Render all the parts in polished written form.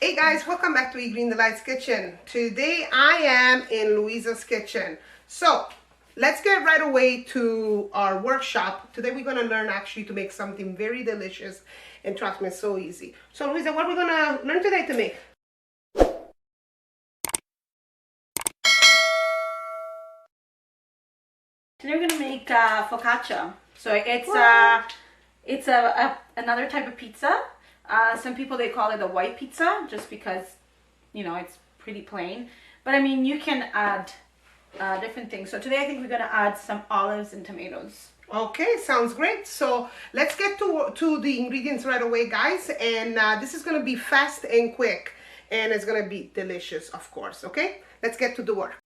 Hey guys, welcome back to Green Delight's Kitchen. Today I am in Louisa's kitchen. So let's get right away to our workshop. Today we're going to learn actually to make something very delicious, and trust me, it's so easy. So Louisa, what are we going to learn today to make? Today we're going to make focaccia. So it's another type of pizza. Some people, they call it a white pizza just because, you know, it's pretty plain. But I mean, you can add different things. So today I think we're going to add some olives and tomatoes. Okay, sounds great. So let's get to the ingredients right away, guys. And this is going to be fast and quick. And it's going to be delicious, of course. Okay, let's get to the work.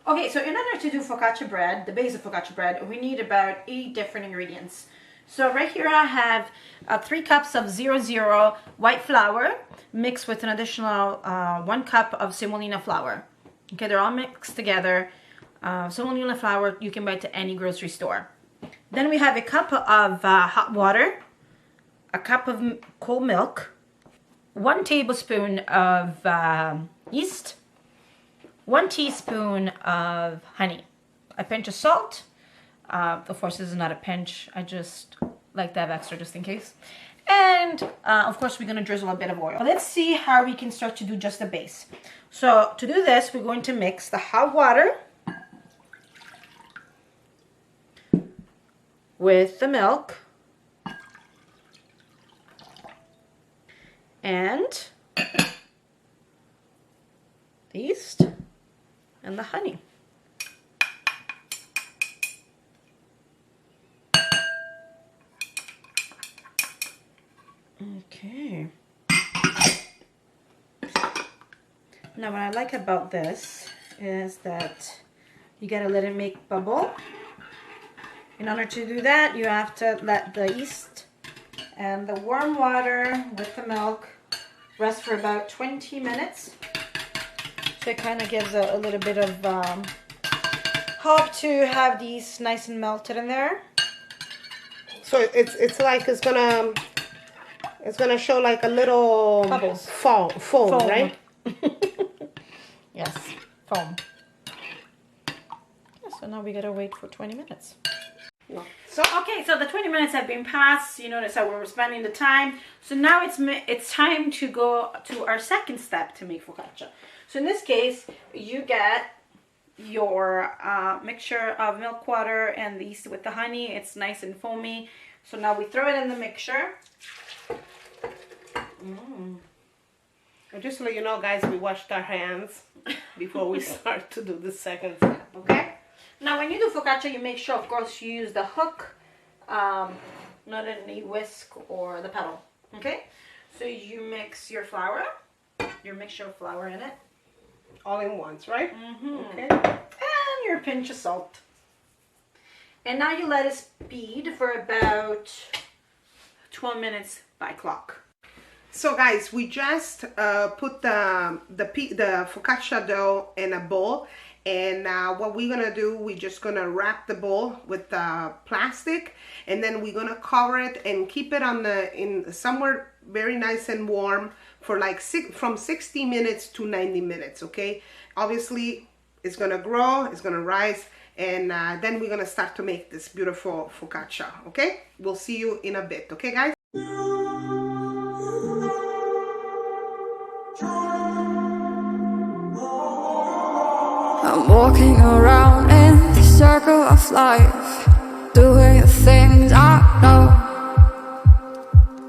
Okay, so in order to do focaccia bread, the base of focaccia bread, we need about 8 different ingredients. So right here I have 3 cups of 00 white flour mixed with an additional 1 cup of semolina flour. Okay, they're all mixed together. Semolina flour you can buy to any grocery store. Then we have a cup of hot water, a cup of cold milk, 1 tablespoon of yeast, 1 teaspoon of honey, a pinch of salt. Of course, this is not a pinch. I just like to have extra just in case. And of course, we're going to drizzle a bit of oil. Let's see how we can start to do just the base. So to do this, we're going to mix the hot water with the milk and the yeast and the honey. Okay. Now what I like about this is that you gotta let it make bubble. In order to do that, you have to let the yeast and the warm water with the milk rest for about 20 minutes. So it kind of gives a little bit of help to have these nice and melted in there. So it's like it's gonna show like a little bubbles, foam, right? Yes, foam. So now we gotta wait for 20 minutes. No. So okay, so the 20 minutes have been passed. You notice how we're spending the time. So now it's time to go to our second step to make focaccia. So in this case, you get your mixture of milk, water, and the yeast with the honey. It's nice and foamy. So now we throw it in the mixture. And just to let you know, guys, we washed our hands before we start to do the second step, okay? Now, when you do focaccia, you make sure, of course, you use the hook, not any whisk or the pedal, okay? So you mix your flour, your mixture of flour in it. All in once, right? Okay. And your pinch of salt. And now you let it speed for about 12 minutes by clock. So guys, we just put the focaccia dough in a bowl, and what we're gonna do, we're just gonna wrap the bowl with plastic, and then we're gonna cover it and keep it in somewhere very nice and warm for like from 60 minutes to 90 minutes. Okay, obviously it's gonna grow, it's gonna rise, and then we're gonna start to make this beautiful focaccia. Okay, we'll see you in a bit. Okay, guys. I'm walking around in the circle of life, doing the things I know,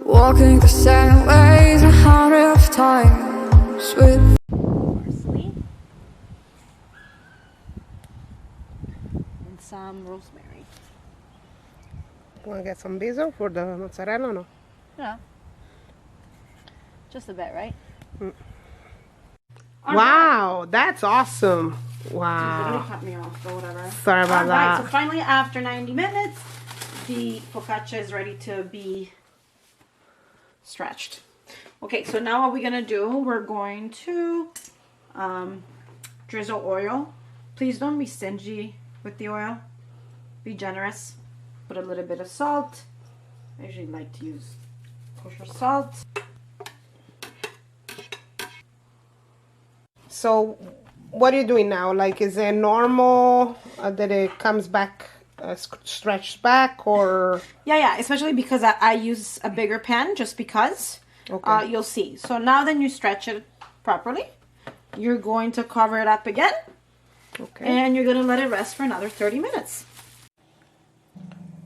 walking the same ways 100 times with Parsley and some rosemary. Want to get some basil for the mozzarella, no? Yeah, just a bit, right? Wow, that's awesome. It Wow. cut me off, so whatever. Sorry about Alright, that. so finally after 90 minutes, the focaccia is ready to be stretched. Okay, so now what we're gonna do, we're going to drizzle oil. Please don't be stingy with the oil. Be generous. Put a little bit of salt. I usually like to use kosher salt. So what are you doing now? Like, is it normal that it comes back, stretched back, or? Yeah, especially because I use a bigger pan just because. Okay. You'll see. So now then you stretch it properly. You're going to cover it up again. Okay. And you're going to let it rest for another 30 minutes.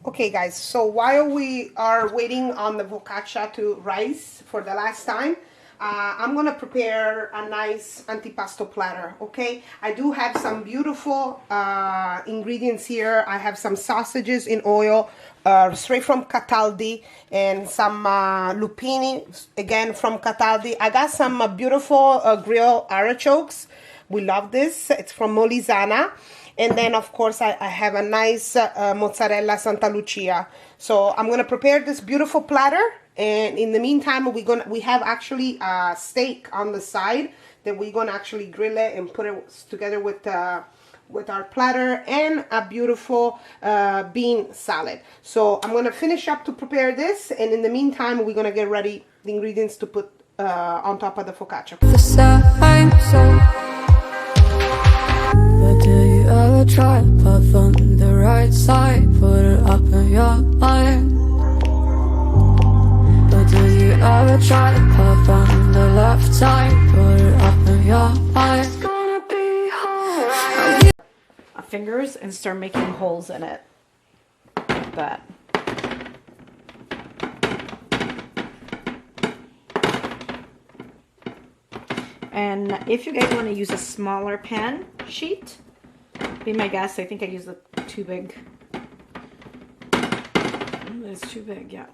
Okay, guys, so while we are waiting on the focaccia to rise for the last time, I'm gonna prepare a nice antipasto platter, okay? I do have some beautiful ingredients here. I have some sausages in oil, straight from Cataldi, and some lupini, again from Cataldi. I got some beautiful grilled artichokes. We love this. It's from Molizana. And then, of course, I have a nice mozzarella Santa Lucia. So I'm gonna prepare this beautiful platter, and in the meantime, we have actually a steak on the side that we're gonna actually grill it and put it together with our platter and a beautiful bean salad. So I'm gonna finish up to prepare this, and in the meantime, we're gonna get ready the ingredients to put on top of the focaccia. But do you ever try to puff on the right side, put it up in your mind? But do you ever try to puff on the left side, put it up in your mind? It's gonna be hard. Fingers and start making holes in it. Like that. And if you guys want to use a smaller pan sheet, be my guest. I think I used too big. It's too big, yeah.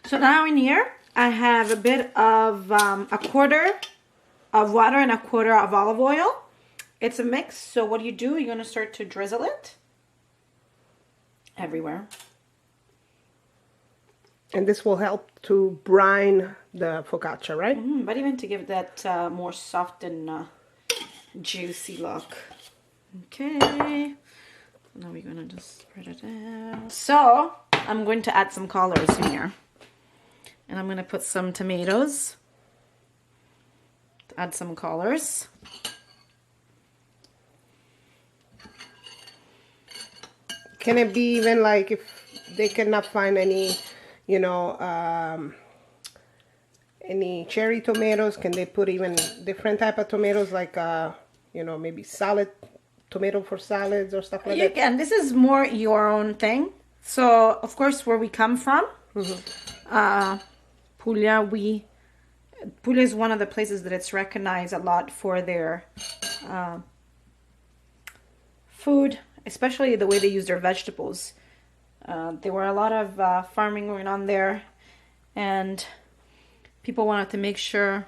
So now in here, I have a bit of a quarter of water and a quarter of olive oil. It's a mix. So what do you do? You're going to start to drizzle it everywhere. And this will help to brine the focaccia, right? But even to give that more soft and juicy look. Okay. Now we're going to just spread it out. So I'm going to add some colors in here. And I'm going to put some tomatoes. To add some colors. Can it be even like if they cannot find any, you know, any cherry tomatoes, can they put even different type of tomatoes, like, you know, maybe salad, tomato for salads or stuff like that? Again, this is more your own thing. So, of course, where we come from, Puglia, Puglia is one of the places that it's recognized a lot for their food, especially the way they use their vegetables. There were a lot of farming going on there, and people wanted to make sure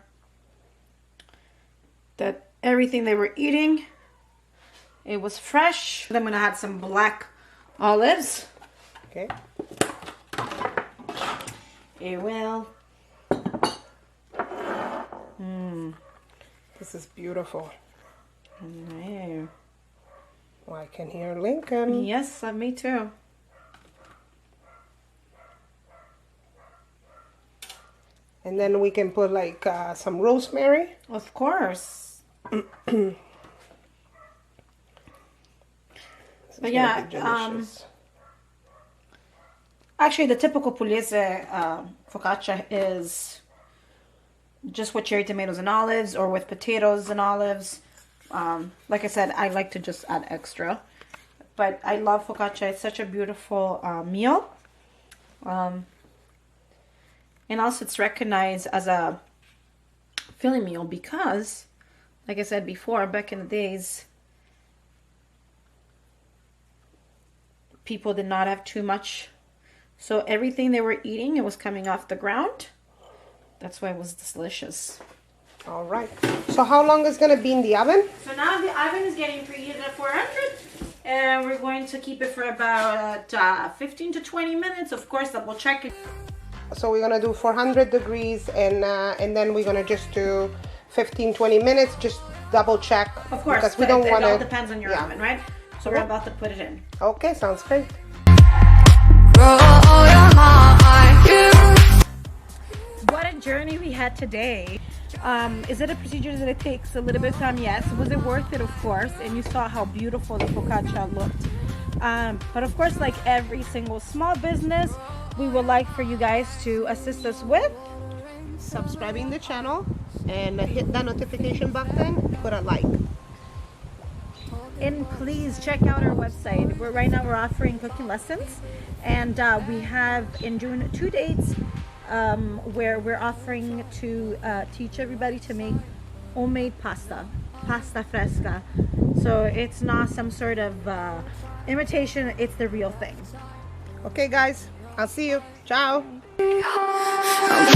that everything they were eating, it was fresh. Then I'm gonna add some black olives. Okay. It will. This is beautiful. Yeah. Oh, I can hear Lincoln. Yes, me too. And then we can put like some rosemary. Of course. But yeah, actually the typical pugliese focaccia is just with cherry tomatoes and olives, or with potatoes and olives. Like I said, I like to just add extra. But I love focaccia. It's such a beautiful meal. And also it's recognized as a filling meal because, like I said before, back in the days, people did not have too much. So everything they were eating, it was coming off the ground. That's why it was delicious. All right. So how long is going to be in the oven? So now the oven is getting preheated at 400. And we're going to keep it for about 15 to 20 minutes. Of course, double check it. So we're going to do 400 degrees, and then we're going to just do 15-20 minutes, just double check. Of course, because we don't want to. It all depends on your oven, right? So we're about to put it in. Okay, sounds great. What a journey we had today. Is it a procedure that it takes a little bit of time? Yes. Was it worth it? Of course. And you saw how beautiful the focaccia looked. But of course, like every single small business, we would like for you guys to assist us with subscribing the channel and hit that notification button, put a like. And please check out our website. Right now we're offering cooking lessons, and we have in June 2 dates where we're offering to teach everybody to make homemade pasta fresca. So it's not some sort of imitation, it's the real thing. Okay guys, I'll see you. Ciao. I'm